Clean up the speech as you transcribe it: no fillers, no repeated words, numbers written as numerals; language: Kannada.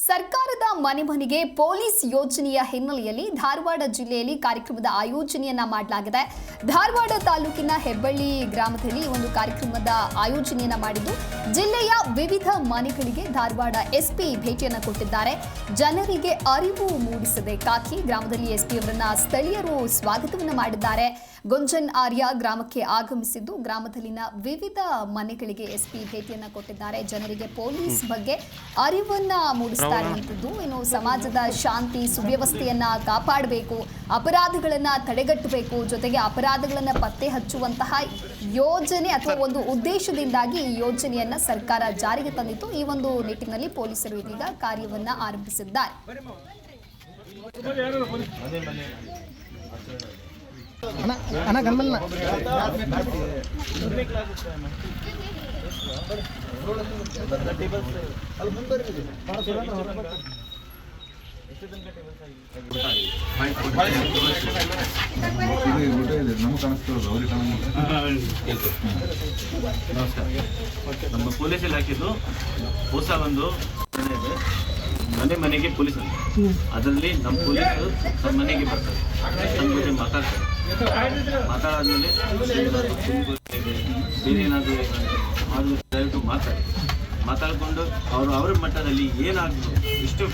ಸರ್ಕಾರದ ಮನೆ ಮನೆಗೆ ಪೊಲೀಸ್ ಯೋಜನೆಯ ಹಿನ್ನೆಲೆಯಲ್ಲಿ ಧಾರವಾಡ ಜಿಲ್ಲೆಯಲ್ಲಿ ಕಾರ್ಯಕ್ರಮದ ಆಯೋಜನೆಯನ್ನ ಮಾಡಲಾಗಿದೆ. ಧಾರವಾಡ ತಾಲೂಕಿನ ಹೆಬ್ಬಳ್ಳಿ ಗ್ರಾಮದಲ್ಲಿ ಒಂದು ಕಾರ್ಯಕ್ರಮದ ಆಯೋಜನೆಯನ್ನ ಮಾಡಿದ್ದು ಜಿಲ್ಲೆಯ ವಿವಿಧ ಮನೆಗಳಿಗೆ ಧಾರವಾಡ ಎಸ್ಪಿ ಭೇಟಿಯನ್ನು ಕೊಟ್ಟಿದ್ದಾರೆ. ಜನರಿಗೆ ಅರಿವು ಮೂಡಿಸಬೇಕಾಗಿ ಗ್ರಾಮದಲ್ಲಿ ಎಸ್ಪಿ ಅವರನ್ನ ಸ್ಥಳೀಯರು ಸ್ವಾಗತವನ್ನು ಮಾಡಿದ್ದಾರೆ. ಗುಂಜನ್ ಆರ್ಯ ಗ್ರಾಮಕ್ಕೆ ಆಗಮಿಸಿದ್ದು ಗ್ರಾಮದಲ್ಲಿನ ವಿವಿಧ ಮನೆಗಳಿಗೆ ಎಸ್ಪಿ ಭೇಟಿಯನ್ನು ಕೊಟ್ಟಿದ್ದಾರೆ. ಜನರಿಗೆ ಪೊಲೀಸ್ ಬಗ್ಗೆ ಅರಿವನ್ನ ಮೂಡಿಸ್ತಾ ಇರುವಂತದ್ದು, ಇನ್ನು ಸಮಾಜದ ಶಾಂತಿ ಸುವ್ಯವಸ್ಥೆಯನ್ನ ಕಾಪಾಡಬೇಕು, ಅಪರಾಧಗಳನ್ನ ತಡೆಗಟ್ಟಬೇಕು, ಜೊತೆಗೆ ಅಪರಾಧಗಳನ್ನ ಪತ್ತೆ ಹಚ್ಚುವಂತಹ ಯೋಜನೆ ಅಥವಾ ಒಂದು ಉದ್ದೇಶದಿಂದಾಗಿ ಈ ಯೋಜನೆಯನ್ನ ಸರ್ಕಾರ ಜಾರಿಗೆ ತಂದಿತ್ತು. ಈ ಒಂದು ನಿಟ್ಟಿನಲ್ಲಿ ಪೊಲೀಸರು ಇದೀಗ ಕಾರ್ಯವನ್ನ ಆರಂಭಿಸಿದ್ದಾರೆ. ನಮ್ಮ ಪೊಲೀಸ್ ಇಲಾಖೆದು ಹೊಸ ಒಂದು ಮನೆ ಮನೆಗೆ ಪೊಲೀಸ್ ಅಂತ, ಅದರಲ್ಲಿ ನಮ್ಮ ಪೊಲೀಸರು ನಮ್ಮ ಮನೆಗೆ ಬರ್ತಾರೆ, ನಮ್ಮ ಜೊತೆ ಮಾತಾಡಾದ್ಮೇಲೆ ಬೇರೆ ಏನಾದರೂ ಆದರೂ ದಯವಿಟ್ಟು ಮಾತಾಡಿಕೊಂಡು ಅವ್ರ ಮಟ್ಟದಲ್ಲಿ ಏನಾಗಬೇಕು ಇಷ್ಟು